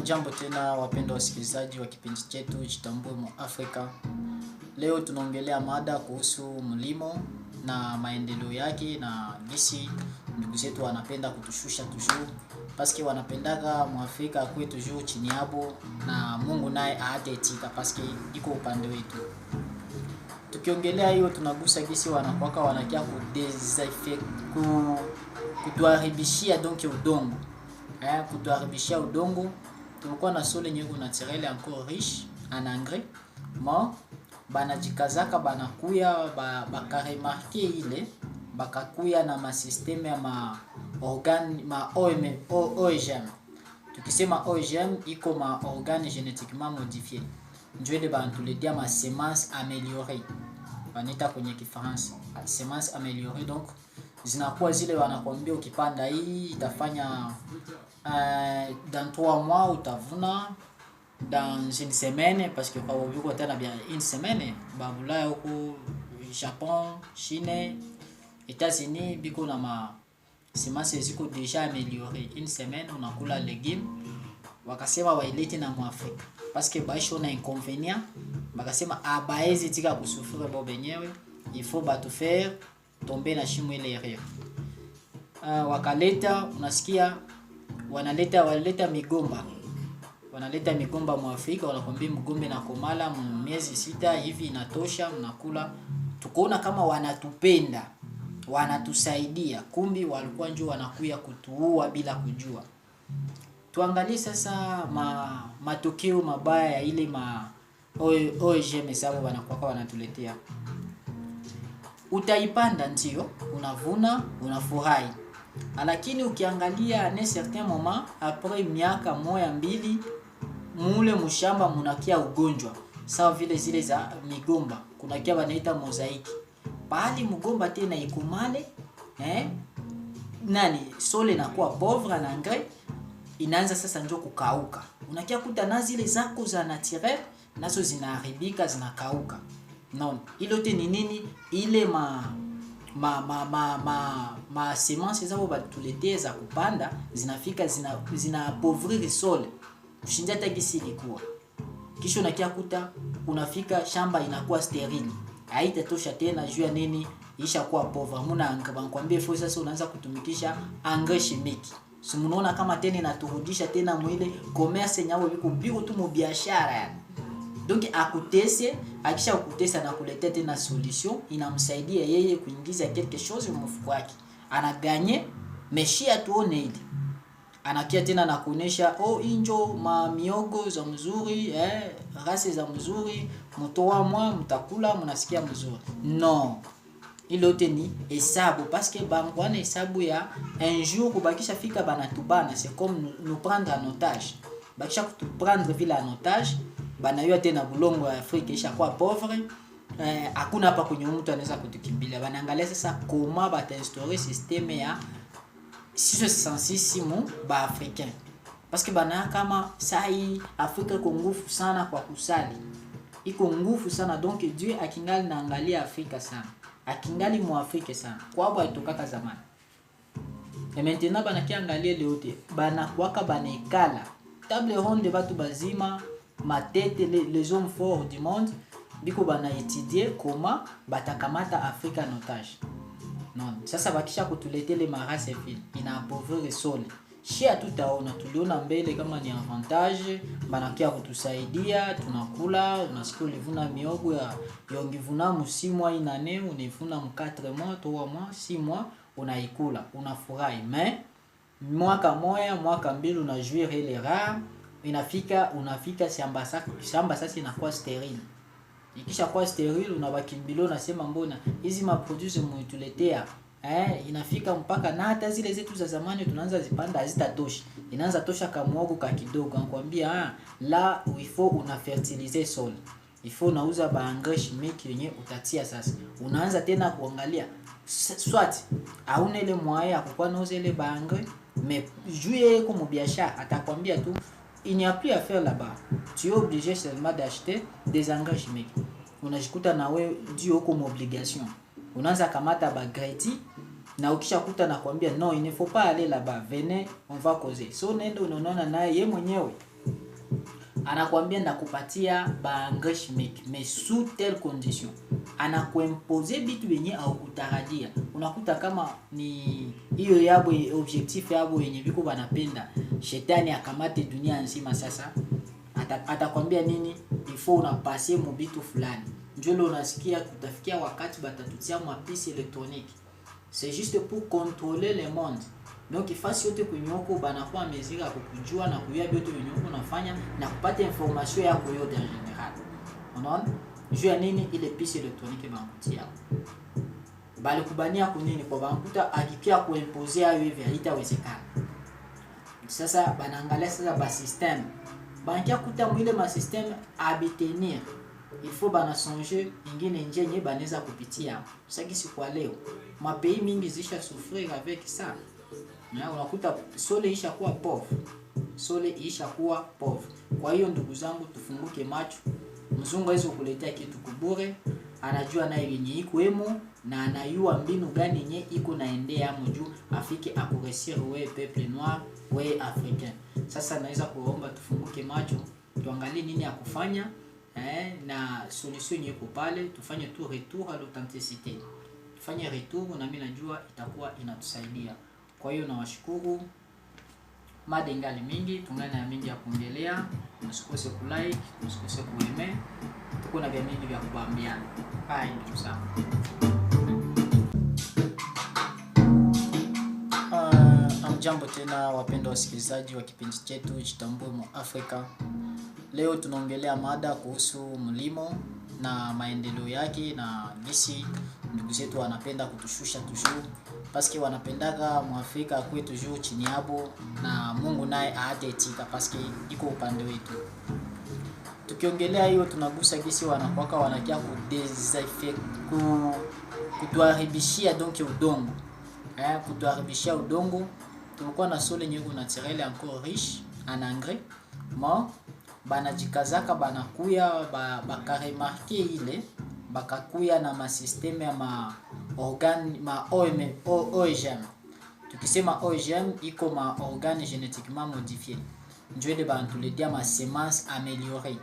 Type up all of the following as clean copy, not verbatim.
Jambo tena wapendwa wasikilizaji wa kipindi chetu Jitambue mu Afrika. Leo tunaongelea mada kuhusu mlimo na maendeleo yake na gisi ndugu zetu wanapenda kutushusha toujours paske wanapendaga Mwafrika akue toujours chini yabo na Mungu naye ahatetika paske iko upande wetu. Tukiongelea hiyo tunagusa gisi wanakuwaka wanakia kutuharibishia donc udongo. Kutuharibishia udongo. Tulikuwa na sole nyingi naturel encore riche en engrais. Ma banajikazaka banakuya bakaremarke ile bakakuya na masysteme ya OGM. Tukisema OGM iko ma organes génétiquement modifiés. Ndio ile banatuletea ma semence améliorée. Banita kwenye Kifaransa semence améliorée, donc zinakuwa zile wanakwambia ukipanda hii itafanya dans 3 mois utavuna dans une semaine, parce que kwa wiko tena bien une semaine babula huko Japon, Chine, États-Unis biko na ma semence ziko déjà améliorée. Une semaine unakula légumes, wakasema wailete na Mwafrika parce que baisho na inconvénient, bakasema abaezi tika kusufuru bo benyewe, il faut ba tout faire tomber na shimo ile erreur. Wakaleta, unasikia waleta migomba. Wanaleta migomba Mwafrika, wanakwambia mgombe na komala miezi 6 hivi inatosha, mnakula. Tukoona kama wanatupenda, wanatusaidia, kumbi walikuwa njoo wanakuya kutuua bila kujua. Tuangalie sasa matokeo mabaya ya ile OGM sababu wanakuwa wanatuletea. Utaipanda ndio, unavuna, unafurahi. Lakini ukiangalia a un certain moment après miaka moja mbili mule mshamba munakia ugonjwa sawa vile zile za migomba, kunakia wanaita mozaiki. Bali mgomba tena ikumale sole inakuwa pauvre na engrais, inaanza sasa ndio kukauka. Unakia kuta na zile zako za naturel nazo zinaharibika, zinakauka. Non, ilo te ni nini? Ile ma semence zao batuletea za kupanda zinafika zina appauvrir sol kushinja hata gisi ilikuwa. Kisha unakia kuta unafika shamba inakuwa sterile, haitatosha tena juu ya nini? Isha kuwa pauvre, hamuna engrais. Bankwambie fo sasa unaanza kutumikisha engrais chimique. Si munaona kama tena inaturudisha tena mwile commerce nyao biko tu mu biashara yani. Donc akutese, akisha kutesa na kuletea tena solution, inamsaidia yeye kuingiza quelque chose mfuko wake. Anaganye meshia tuone ile. Anakia tena na kuonesha injo miogo za mzuri, rasi za mzuri, mtoa mwa mtakula mnasikia mzuri. Non. Ile ni hesabu parce que bangwana hesabu ya un jour kubakisha fika banatubana, c'est comme nous prendre en otage. Bakisha kutuprendre vile en otage, banayua tena bulongo ya Afrika isha kwa pauvre. Hakuna hapa kwenye mtu anaweza kutukimbilia. Banaangalia sasa koma batainstaurer systeme ya 666 ba africain, parce que bana kama sai Afrika iko nguvu sana kwa kusali, iko nguvu sana. Donc Dieu akingali naangalia Afrika sana, akingali mu Afrika sana kwa sababu aitokaka zamani. Et maintenant bana kiangalia leo te bana kwaka banekala table ronde batu bazima ma tête les hommes forts du monde biko bana étudier comment batakamata Afrika en otage. Non, sasa bakisha kutuletea le marase fil ina appauvrir sol. Shia tutaona tuliona mbele kama ni avantage, banakia kutusaidia, tunakula, unasikia ulivuna miogo ya ungivuna msimu ina nane, univuna 4 mois, 3 mois, 6 mois, unaikula, unafurahi. Mais mwaka moja, mwaka mbili unajuire ile rare, unafika shamba sasa inakuwa sterile. Ikisha kuwa sterile unabakimbilio unasema mbona hizi maproduce mwetuletea inafika mpaka na hata zile zetu za zamani tunaanza zipanda hazitatosha. Inaanza tosha kamwogo ka kidogo. Nakwambia la il faut una fertiliser sol. Il faut unauza ba engrais chimique yenye utatia sasa. Unaanza tena kuangalia soit hauna ile moyen ya kukuwa nauza ile ba engrais, mais jouer comme biashara atakwambia tu il n'y a plus à faire là-bas. Tu es obligé seulement d'acheter des engrais chimiques. Unajikuta na wewe ndio uko obligation. Unaanza kamata ba greti na ukishakuta nakwambia non, il ne faut pas aller là-bas, venez on va causer. So nenda unaona naye yeye mwenyewe anakuambia ndakupatia ba engrais chimique mais sous telle condition, anakuimpose bitu benye au kutarajia. Unakuta kama ni hiyo yabo objectif yabo yenye biko banapenda shetani akamate dunia nzima. Sasa atakwambia nini? Ifo unapase mu bitu fulani, njoo unasikia kutafikia wakati batatutia mapisi électronique. C'est juste pour contrôler le monde. Donc ifasi yote kwenyoko banakuwa mezira kukujua na kuyua byote wenyoko unafanya na kupata information yako yote en general. Unaona? Juu ya nini? Ile pisi électronique bakutia. Bali kubania kunini kwa bankuta akikia kuimposer ayo hivi haitawezekana. Sasa banaangalia sasa ba système. Bankia kuta mwile ma système abitenir. Il faut bana songer ingine njenye baneza kupitia. Sasa si kwa leo. Mapays mingi zisha souffrir avec ça. Na unakuta sole isha kuwa pauvre. Sole isha kuwa pauvre. Kwa hiyo ndugu zangu, tufunguke macho. Mzungu hawezi kukuletea kitu kubure, anajua naye yenye iko emo na anayua mbinu gani yenye iko naendea mjuu afike akuresir wewe peuple noir, wewe africain. Sasa naweza kuomba tufunguke macho, tuangalie nini ya kufanya na solution iko pale, tufanye tu retour à l'authenticité. Tufanye retour na mimi najua itakuwa inatusaidia. Kwa hiyo nawashukuru. Mada ingali mingi, tungana na mingi ya kuongelea. Msikose kulike, msikose kueme. Tuko na vya mingi vya kubambiana. Bye ndugu zangu. Jambo tena wapendwa wasikilizaji wa kipindi chetu Jitambue mu Afrika. Leo tunaongelea mada kuhusu mlimo na maendeleo yake na gisi ndugu zetu wanapenda kutushusha toujours paske wanapendaga Mwafrika akue toujours chini yabo na Mungu naye aatetika paske iko upande wetu. Tukiongelea hiyo tunagusa gisi wanakuwaka wanakia kutuharibishia donc udongo. Kutuharibishia udongo. Tulikuwa na sole nyingi naturel encore riche en engrais. Banajikazaka banakuya bakaremarke ile bakakuya na masysteme ya OGM. Tukisema OGM iko ma organe génétiquement modifié. Ndio ile banatuletea ma semence améliorée.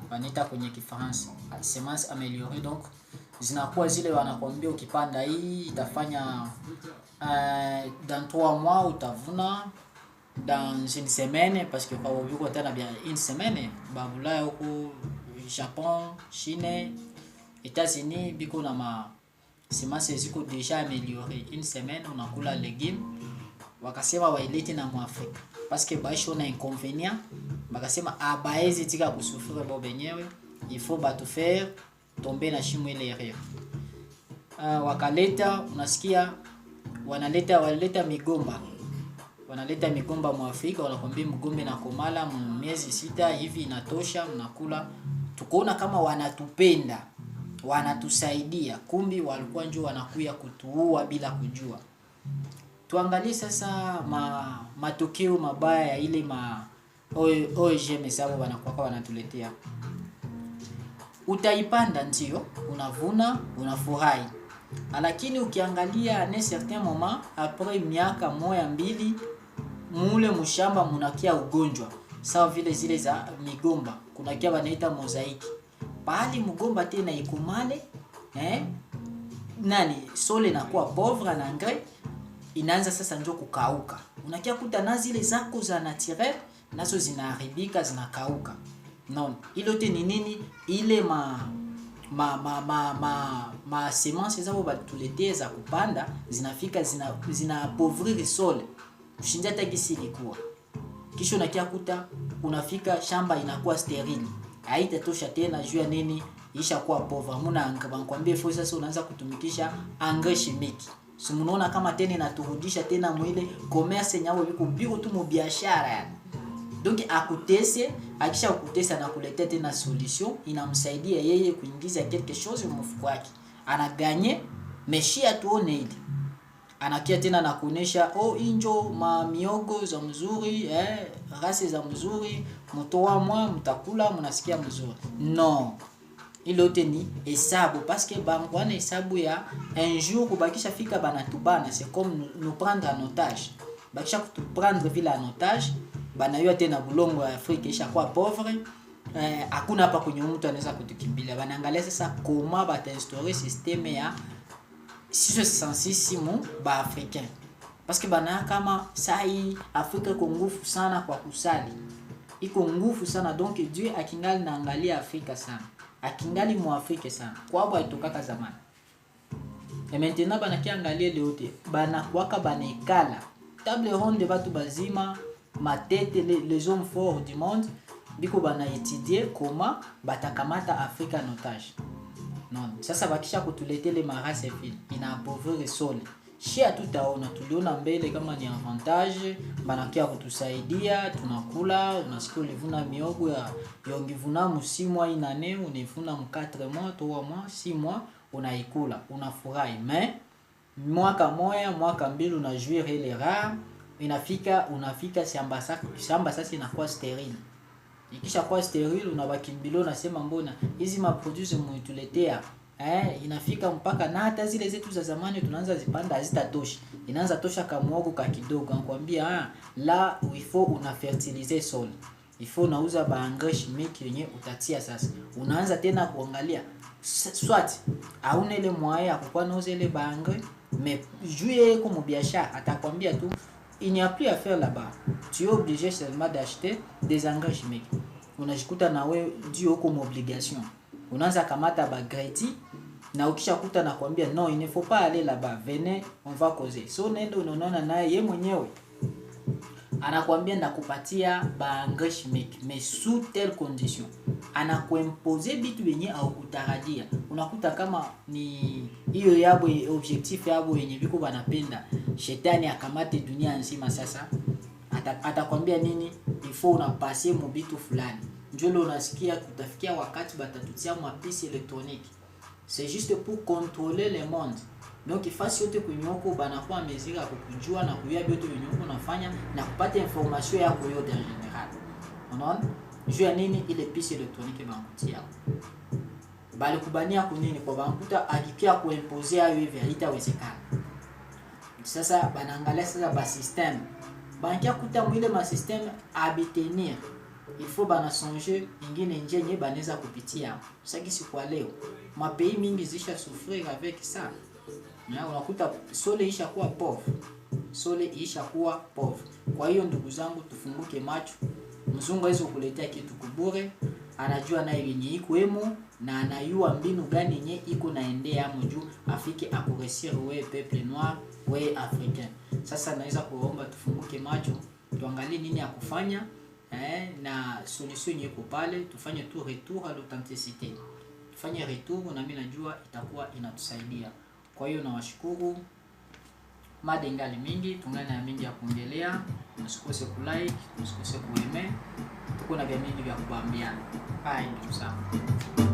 Banita kwenye Kifaransa semence améliorée. Donc zinakuwa zile wanakuambia ukipanda hii itafanya dans 3 mois utavuna dans une semaine, parce que kwa wabiko tena bien une semaine babula huko Japon, Chine, États-Unis biko na ma semence ziko déjà amélioré. Une semaine unakula légumes. Wakasema wailete na Mwafrika parce que baisho na inconvénient, bakasema abaezi tika kusufuru bo benyewe, il faut batu faire tomber na shimo ile erreur. Wakaleta, unasikia wanaleta migomba. Wanaleta migomba Mwafrika, wanakwambia mgombe na komala miezi 6 hivi inatosha, mnakula. Tukoona kama wanatupenda, wanatusaidia, kumbi walikuwa njoo wanakuya kutuua bila kujua. Tuangalie sasa matokeo mabaya ya ile OGM sababu wanakuwa wanatuletea. Utaipanda ndio, unavuna, unafurahi. Lakini ukiangalia ne certain moment après miaka 1-2 mule mshamba munakia ugonjwa sawa vile zile za migomba, kuna kia wanaita mozaiki. Bali mgomba tena ikumale sole inakuwa pauvre na engrais, inaanza sasa njoo kukauka. Unakia kuta na zile zako za naturel nazo zinaharibika, zinakauka. Non, ilo te ni nini? Ile ma semence zao batuletea za kupanda zinafika zina appauvrir sole kushinja hata gisi ilikuwa. Kisha unakia kuta unafika shamba inakuwa sterile, haitatosha tena juu ya nini? Isha kuwa pauvre. Muna bankwambia faut sasa unaanza kutumikisha engrais chimique. Si munaona kama tena inaturudisha tena mwile commerce nyao liko biro tu mu biashara yani. Donc akutese, akisha kutesa na kuletea tena solution, inamsaidia yeye kuingiza quelque chose mfuko wake. Anaganye meshia tuone ile. Anakia tena na kuonesha injo miogo za mzuri, rasi za mzuri, mtoa mwa mtakula mnasikia mzuri. Non. Ile yote ni hesabu parce que bangwana hesabu ya un jour kubakisha fika banatubana, c'est comme nous prendre en otage. Bakisha kutuprendre vile en otage, banayua tena bulongo ya Afrika ishakuwa pauvre. Hakuna hapa kwenye mtu anaweza kutukimbilia. Banaangalia sasa koma batainstaurer systeme ya sisi sensimu ba africain. Parce que bana kama sai Afrika iko nguvu sana kwa kusali. Iko nguvu sana, donc Dieu akingali naangalia Afrika sana. Akingali mu Afrika sana. Kwa sababu aitokaka zamani. Et maintenant bana kiangalia leo te. Bana kwaka banekala. Table ronde batu bazima, ma tête les hommes forts du monde. Biko bana étudier comment batakamata Afrika en otage. Non, sasa bakisha kutuletea le marase fil ina appauvrir sol. Shia tutaona tuliona mbele kama ni avantage, banakia kutusaidia, tunakula, unasikia ulivuna miogo ya ungivuna msimu inane, univuna mu 4 mois, 3 mois, 6 mois, unaikula, unafurahi. Mais mwaka moya, mwaka mbili unajuire ile raha, unafika shamba sasa inakuwa sterile. Ikisha kuwa sterile unabaki mbilo, unasema mbona hizi maproduce mwetuletea inafika mpaka na hata zile zetu za zamani tunaanza zipanda hazitatosha. Inaanza tosha kamuogo ka kidogo. Nakwambia la il faut una fertiliser sol. Il faut unauza ba engrais chimique yenye utatia sasa. Unaanza tena kuangalia soit hauna ile moyen ya kukuwa nauza ile ba engrais, mais jouer comme biashara atakwambia tu il n'y a plus à faire là-bas. Tu es obligé seulement d'acheter des engrais chimiques. Unajikuta na wewe ndio uko obligation. Unaanza kamata ba greti na ukisha kuta na kuambia non, il ne faut pas aller là-bas, venez on va causer. So nenda unaona naye yeye mwenyewe anakuambia ndakupatia ba engrais chimique mais sous telle condition. Anakuimposer bitu yenye au kutarajia. Unakuta kama ni hiyo yabo objectif yabo yenye biko banapenda shetani akamate dunia nzima. Sasa atakwambia nini? Il faut unapasser mu bitu fulani. Njoo unasikia kutafikia wakati batatutia mapisi électronique. C'est juste pour contrôler le monde. Donc ifasi yote kunyoko banakuwa mezira kukujua na kuyua yote unyoko unafanya na kupata information yako yote en général. Unaona? Juu ya nini ile pisi électronique bankutia? Bali kubania kunini kwa bankuta akikia kuimposer hayo hivi haitawezekana. Sasa banaangalia sasa ba système. Bankia kuta mwile ma système abitenir. Il faut bana songer ingine njenye baneza kupitia. Sasa kwa leo mapays mingi zisha souffrir avec ça. Na unakuta sole isha kuwa pauvre. Kwa hiyo ndugu zangu, tufunguke macho. Mzungu hizo kuletea kitu kubure, anajua na yenye iko emo na anayua mbinu gani yenye iko naendea mjuu afike akuresir wewe peuple noir, wewe africain. Sasa naweza kuomba tufunguke macho, tuangalie nini ya kufanya na solution yeko pale, tufanye tu retour à l'authenticité. Tufanye retour na mimi najua itakuwa inatusaidia. Kwa hiyo nawashukuru. Mada ingali mingi, tungana na mingi ya kuongelea. Msikose kulike, msikose kueme. Tuko na vya mingi vya kubambiana. Hai ndugu zangu.